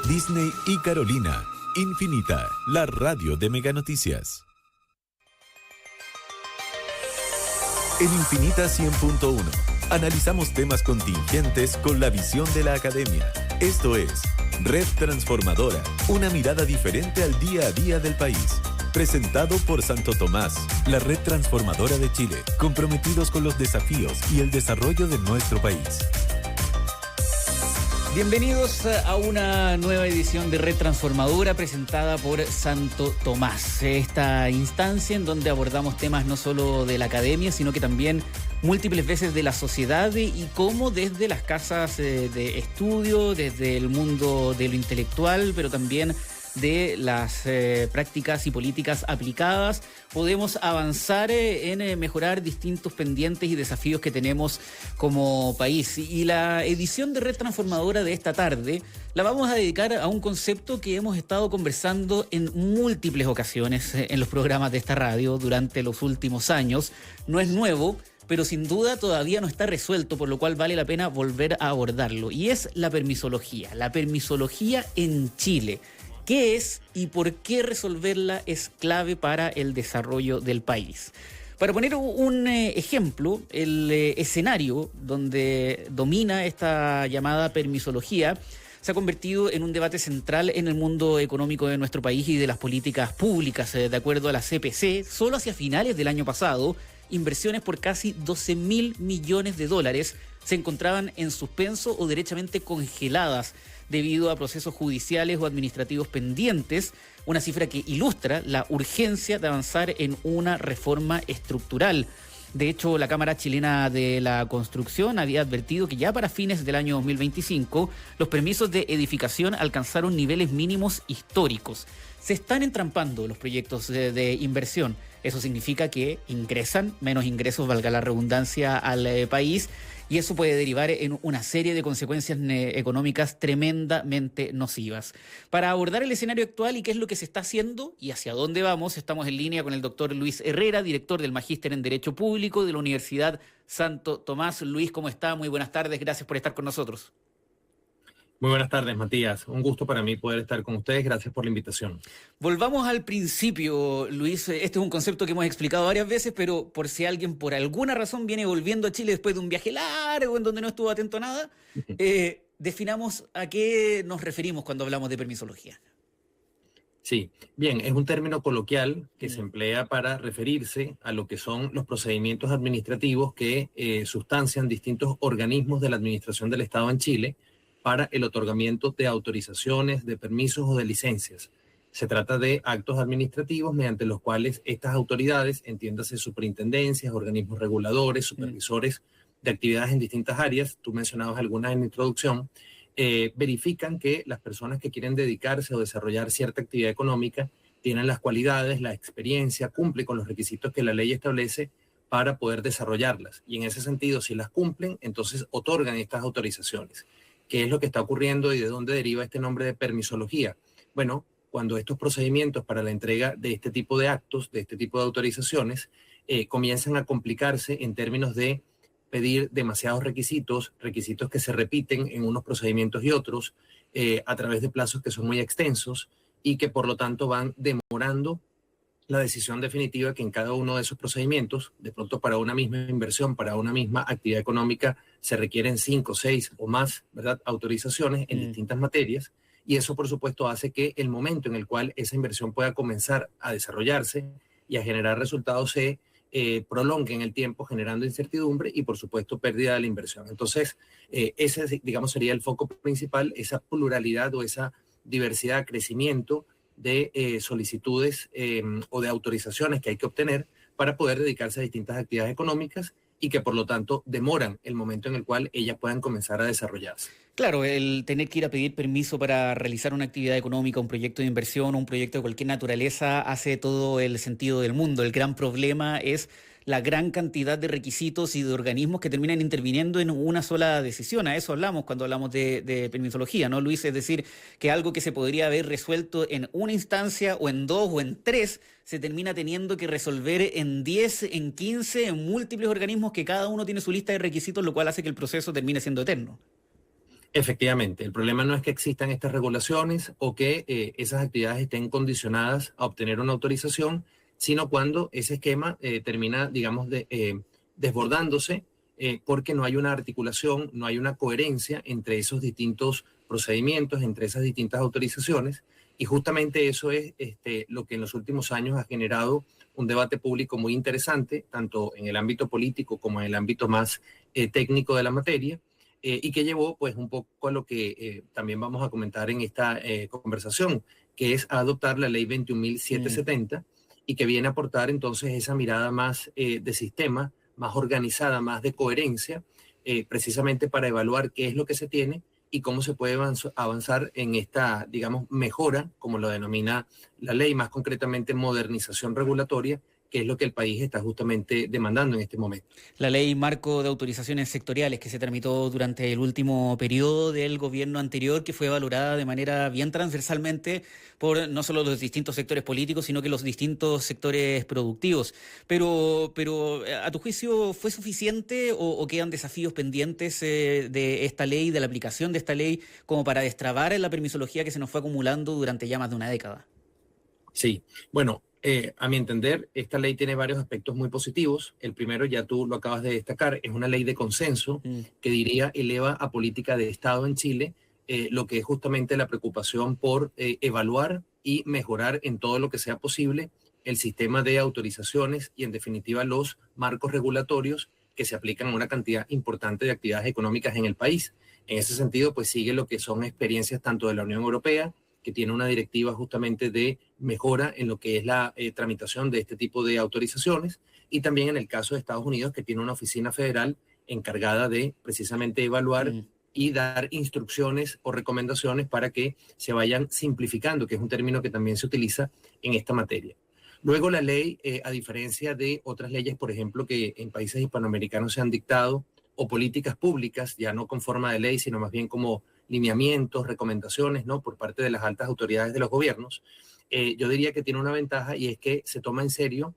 Disney y Carolina. Infinita, la radio de Mega Noticias. En Infinita 100.1, analizamos temas contingentes con la visión de la academia. Esto es Red Transformadora, una mirada diferente al día a día del país. Presentado por Santo Tomás, la red transformadora de Chile, comprometidos con los desafíos y el desarrollo de nuestro país. Bienvenidos a una nueva edición de Red Transformadora presentada por Santo Tomás. Esta instancia en donde abordamos temas no solo de la academia, sino que también múltiples veces de la sociedad y cómo desde las casas de estudio, desde el mundo de lo intelectual, pero también de las prácticas y políticas aplicadas, podemos avanzar en mejorar distintos pendientes y desafíos que tenemos como país. Y la edición de Red Transformadora de esta tarde la vamos a dedicar a un concepto que hemos estado conversando en múltiples ocasiones en los programas de esta radio durante los últimos años. No es nuevo, pero sin duda todavía no está resuelto, por lo cual vale la pena volver a abordarlo. Y es la permisología en Chile. ¿Qué es y por qué resolverla es clave para el desarrollo del país? Para poner un ejemplo, el escenario donde domina esta llamada permisología se ha convertido en un debate central en el mundo económico de nuestro país y de las políticas públicas. De acuerdo a la CPC, solo hacia finales del año pasado, inversiones por casi 12.000 millones de dólares se encontraban en suspenso o derechamente congeladas debido a procesos judiciales o administrativos pendientes, una cifra que ilustra la urgencia de avanzar en una reforma estructural. De hecho, la Cámara Chilena de la Construcción había advertido que ya para fines del año 2025 los permisos de edificación alcanzaron niveles mínimos históricos. Se están entrampando los proyectos de inversión. Eso significa que ingresan menos ingresos, valga la redundancia, al país, y eso puede derivar en una serie de consecuencias económicas tremendamente nocivas. Para abordar el escenario actual y qué es lo que se está haciendo y hacia dónde vamos, estamos en línea con el doctor Luis Herrera, director del Magíster en Derecho Público de la Universidad Santo Tomás. Luis, ¿cómo está? Muy buenas tardes, gracias por estar con nosotros. Muy buenas tardes, Matías. Un gusto para mí poder estar con ustedes. Gracias por la invitación. Volvamos al principio, Luis. Este es un concepto que hemos explicado varias veces, pero por si alguien por alguna razón viene volviendo a Chile después de un viaje largo en donde no estuvo atento a nada, definamos a qué nos referimos cuando hablamos de permisología. Sí, bien, es un término coloquial que se emplea para referirse a lo que son los procedimientos administrativos que sustancian distintos organismos de la administración del Estado en Chile para el otorgamiento de autorizaciones, de permisos o de licencias. Se trata de actos administrativos mediante los cuales estas autoridades, entiéndase superintendencias, organismos reguladores, supervisores de actividades en distintas áreas, tú mencionabas algunas en la introducción, verifican que las personas que quieren dedicarse o desarrollar cierta actividad económica tienen las cualidades, la experiencia, cumplen con los requisitos que la ley establece para poder desarrollarlas. Y en ese sentido, si las cumplen, entonces otorgan estas autorizaciones. ¿Qué es lo que está ocurriendo y de dónde deriva este nombre de permisología? Bueno, cuando estos procedimientos para la entrega de este tipo de actos, de este tipo de autorizaciones, comienzan a complicarse en términos de pedir demasiados requisitos que se repiten en unos procedimientos y otros, a través de plazos que son muy extensos y que por lo tanto van demorando la decisión definitiva que en cada uno de esos procedimientos, de pronto para una misma inversión, para una misma actividad económica, se requieren 5, 6 o más, ¿verdad?, autorizaciones en distintas materias, y eso por supuesto hace que el momento en el cual esa inversión pueda comenzar a desarrollarse y a generar resultados se prolongue en el tiempo, generando incertidumbre y por supuesto pérdida de la inversión. Entonces, ese, digamos, sería el foco principal, esa pluralidad o esa diversidad, crecimiento de solicitudes o de autorizaciones que hay que obtener para poder dedicarse a distintas actividades económicas y que por lo tanto demoran el momento en el cual ellas puedan comenzar a desarrollarse. Claro, el tener que ir a pedir permiso para realizar una actividad económica, un proyecto de inversión, un proyecto de cualquier naturaleza hace todo el sentido del mundo. El gran problema es la gran cantidad de requisitos y de organismos que terminan interviniendo en una sola decisión. A eso hablamos cuando hablamos de permisología, ¿no, Luis? Es decir, que algo que se podría haber resuelto en una instancia o en 2 o en 3 se termina teniendo que resolver en 10, en 15, en múltiples organismos que cada uno tiene su lista de requisitos, lo cual hace que el proceso termine siendo eterno. Efectivamente, el problema no es que existan estas regulaciones o que esas actividades estén condicionadas a obtener una autorización, sino cuando ese esquema termina, digamos, desbordándose porque no hay una articulación, no hay una coherencia entre esos distintos procedimientos, entre esas distintas autorizaciones, y justamente eso es lo que en los últimos años ha generado un debate público muy interesante, tanto en el ámbito político como en el ámbito más técnico de la materia, y que llevó pues un poco a lo que también vamos a comentar en esta conversación, que es adoptar la ley 21.770 y que viene a aportar entonces esa mirada más de sistema, más organizada, más de coherencia, precisamente para evaluar qué es lo que se tiene y cómo se puede avanzar en esta, digamos, mejora, como lo denomina la ley, más concretamente modernización regulatoria, que es lo que el país está justamente demandando en este momento. La ley marco de autorizaciones sectoriales que se tramitó durante el último periodo del gobierno anterior, que fue valorada de manera bien transversalmente por no solo los distintos sectores políticos, sino que los distintos sectores productivos. Pero ¿a tu juicio fue suficiente o quedan desafíos pendientes de esta ley, de la aplicación de esta ley, como para destrabar la permisología que se nos fue acumulando durante ya más de una década? Sí, bueno, a mi entender, esta ley tiene varios aspectos muy positivos. El primero, ya tú lo acabas de destacar, es una ley de consenso que diría eleva a política de Estado en Chile lo que es justamente la preocupación por evaluar y mejorar en todo lo que sea posible el sistema de autorizaciones y en definitiva los marcos regulatorios que se aplican a una cantidad importante de actividades económicas en el país. En ese sentido, pues sigue lo que son experiencias tanto de la Unión Europea, que tiene una directiva justamente de mejora en lo que es la tramitación de este tipo de autorizaciones, y también en el caso de Estados Unidos, que tiene una oficina federal encargada de precisamente evaluar y dar instrucciones o recomendaciones para que se vayan simplificando, que es un término que también se utiliza en esta materia. Luego la ley, a diferencia de otras leyes, por ejemplo, que en países hispanoamericanos se han dictado, o políticas públicas, ya no con forma de ley, sino más bien como lineamientos, recomendaciones, ¿no? Por parte de las altas autoridades de los gobiernos, yo diría que tiene una ventaja y es que se toma en serio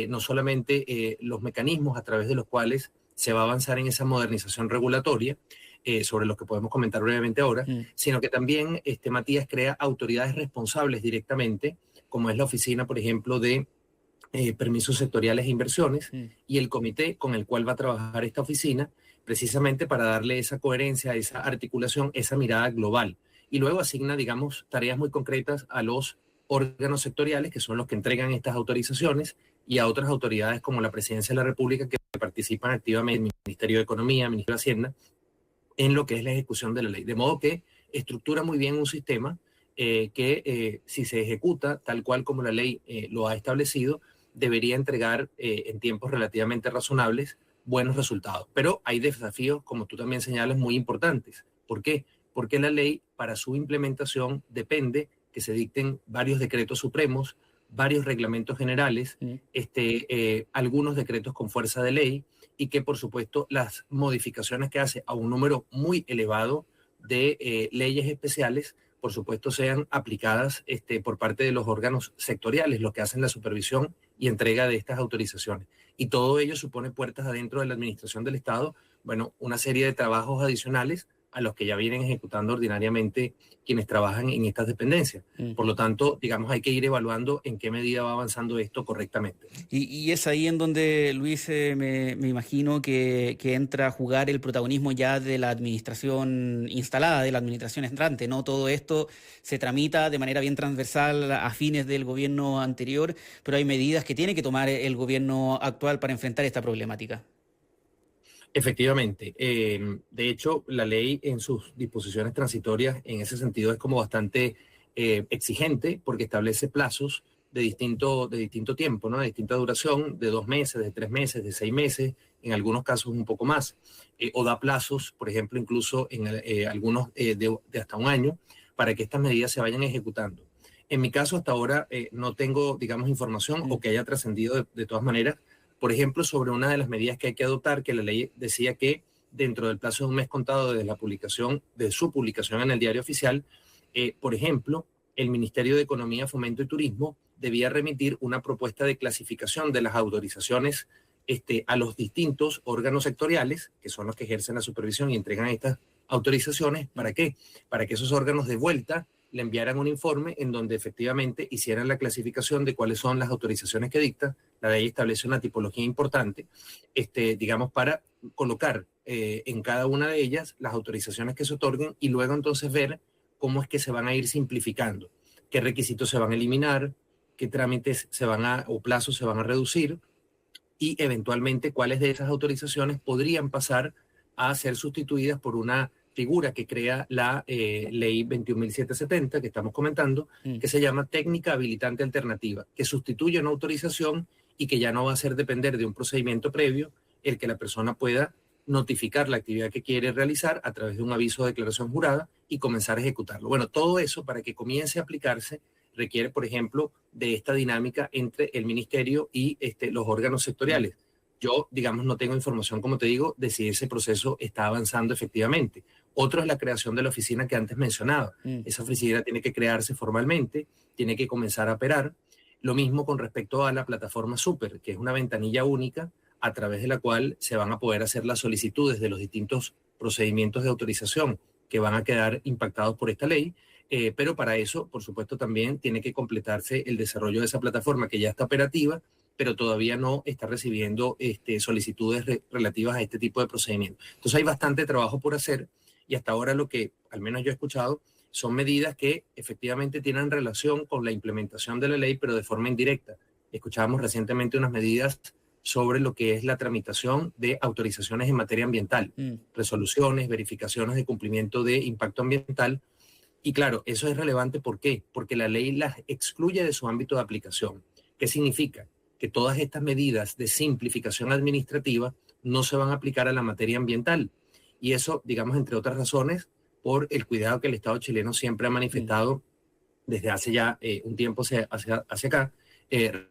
no solamente los mecanismos a través de los cuales se va a avanzar en esa modernización regulatoria, sobre los que podemos comentar brevemente ahora, sino que también Matías crea autoridades responsables directamente, como es la oficina, por ejemplo, de permisos sectoriales e inversiones, y el comité con el cual va a trabajar esta oficina, precisamente para darle esa coherencia, esa articulación, esa mirada global. Y luego asigna, digamos, tareas muy concretas a los órganos sectoriales, que son los que entregan estas autorizaciones, y a otras autoridades como la Presidencia de la República, que participan activamente, el Ministerio de Economía, el Ministerio de Hacienda, en lo que es la ejecución de la ley. De modo que estructura muy bien un sistema que si se ejecuta tal cual como la ley lo ha establecido, debería entregar en tiempos relativamente razonables buenos resultados. Pero hay desafíos, como tú también señalas, muy importantes. ¿Por qué? Porque la ley, para su implementación, depende que se dicten varios decretos supremos, varios reglamentos generales, algunos decretos con fuerza de ley, y que, por supuesto, las modificaciones que hace a un número muy elevado de leyes especiales, por supuesto, sean aplicadas por parte de los órganos sectoriales, los que hacen la supervisión y entrega de estas autorizaciones. Y todo ello supone puertas adentro de la administración del Estado, bueno, una serie de trabajos adicionales a los que ya vienen ejecutando ordinariamente quienes trabajan en estas dependencias. Por lo tanto, digamos, hay que ir evaluando en qué medida va avanzando esto correctamente. Y es ahí en donde, Luis, me imagino que entra a jugar el protagonismo ya de la administración instalada, de la administración entrante, ¿no? Todo esto se tramita de manera bien transversal a fines del gobierno anterior, pero hay medidas que tiene que tomar el gobierno actual para enfrentar esta problemática. Efectivamente. De hecho, la ley en sus disposiciones transitorias en ese sentido es como bastante exigente, porque establece plazos de distinto tiempo, ¿no? De distinta duración, de 2 meses, de 3 meses, de 6 meses, en algunos casos un poco más. O da plazos, por ejemplo, incluso en algunos de hasta 1 año, para que estas medidas se vayan ejecutando. En mi caso, hasta ahora no tengo, digamos, información o que haya trascendido de todas maneras, por ejemplo, sobre una de las medidas que hay que adoptar, que la ley decía que dentro del plazo de 1 mes contado desde la publicación, de su publicación en el Diario Oficial, por ejemplo, el Ministerio de Economía, Fomento y Turismo debía remitir una propuesta de clasificación de las autorizaciones a los distintos órganos sectoriales, que son los que ejercen la supervisión y entregan estas autorizaciones. ¿Para qué? Para que esos órganos de vuelta le enviaran un informe en donde efectivamente hicieran la clasificación de cuáles son las autorizaciones que dicta. La ley establece una tipología importante, digamos, para colocar en cada una de ellas las autorizaciones que se otorguen y luego entonces ver cómo es que se van a ir simplificando, qué requisitos se van a eliminar, qué trámites o plazos se van a reducir y eventualmente cuáles de esas autorizaciones podrían pasar a ser sustituidas por una figura que crea la ley 21.770 que estamos comentando, que se llama técnica habilitante alternativa, que sustituye una autorización y que ya no va a ser depender de un procedimiento previo el que la persona pueda notificar la actividad que quiere realizar a través de un aviso de declaración jurada y comenzar a ejecutarlo. Bueno, todo eso para que comience a aplicarse requiere, por ejemplo, de esta dinámica entre el ministerio y los órganos sectoriales. Yo, digamos, no tengo información, como te digo, de si ese proceso está avanzando efectivamente. Otro es la creación de la oficina que antes mencionaba. Esa oficina tiene que crearse formalmente, tiene que comenzar a operar. Lo mismo con respecto a la plataforma Super, que es una ventanilla única a través de la cual se van a poder hacer las solicitudes de los distintos procedimientos de autorización que van a quedar impactados por esta ley. Pero para eso, por supuesto, también tiene que completarse el desarrollo de esa plataforma que ya está operativa, pero todavía no está recibiendo solicitudes relativas a este tipo de procedimientos. Entonces hay bastante trabajo por hacer y hasta ahora lo que al menos yo he escuchado son medidas que efectivamente tienen relación con la implementación de la ley, pero de forma indirecta. Escuchábamos recientemente unas medidas sobre lo que es la tramitación de autorizaciones en materia ambiental, resoluciones, verificaciones de cumplimiento de impacto ambiental. Y claro, eso es relevante. ¿Por qué? Porque la ley las excluye de su ámbito de aplicación. ¿Qué significa? Que todas estas medidas de simplificación administrativa no se van a aplicar a la materia ambiental. Y eso, digamos, entre otras razones, por el cuidado que el Estado chileno siempre ha manifestado desde hace ya un tiempo hacia acá,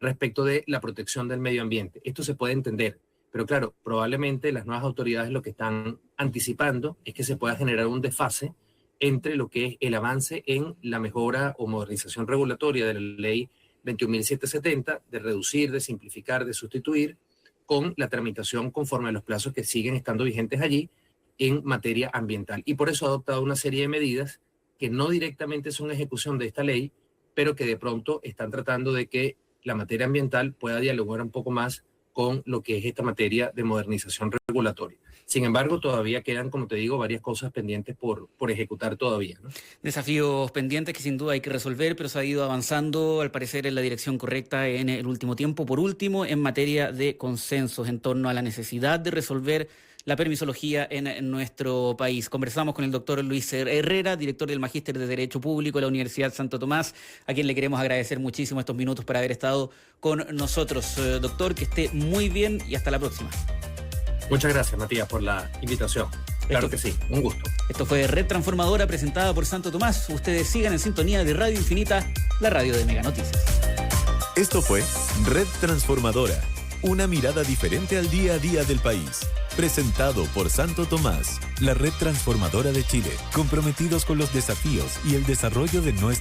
respecto de la protección del medio ambiente. Esto se puede entender, pero claro, probablemente las nuevas autoridades lo que están anticipando es que se pueda generar un desfase entre lo que es el avance en la mejora o modernización regulatoria de la ley 21.770, de reducir, de simplificar, de sustituir, con la tramitación conforme a los plazos que siguen estando vigentes allí en materia ambiental. Y por eso ha adoptado una serie de medidas que no directamente son ejecución de esta ley, pero que de pronto están tratando de que la materia ambiental pueda dialogar un poco más con lo que es esta materia de modernización regulatoria. Sin embargo, todavía quedan, como te digo, varias cosas pendientes por ejecutar todavía, ¿no? Desafíos pendientes que sin duda hay que resolver, pero se ha ido avanzando, al parecer, en la dirección correcta en el último tiempo. Por último, en materia de consensos en torno a la necesidad de resolver la permisología en nuestro país. Conversamos con el doctor Luis Herrera, director del Magíster de Derecho Público de la Universidad Santo Tomás, a quien le queremos agradecer muchísimo estos minutos por haber estado con nosotros. Doctor, que esté muy bien y hasta la próxima. Muchas gracias, Matías, por la invitación. Claro que sí, un gusto. Esto fue Red Transformadora, presentada por Santo Tomás. Ustedes sigan en sintonía de Radio Infinita, la radio de Mega Noticias. Esto fue Red Transformadora, una mirada diferente al día a día del país. Presentado por Santo Tomás, la red transformadora de Chile, comprometidos con los desafíos y el desarrollo de nuestra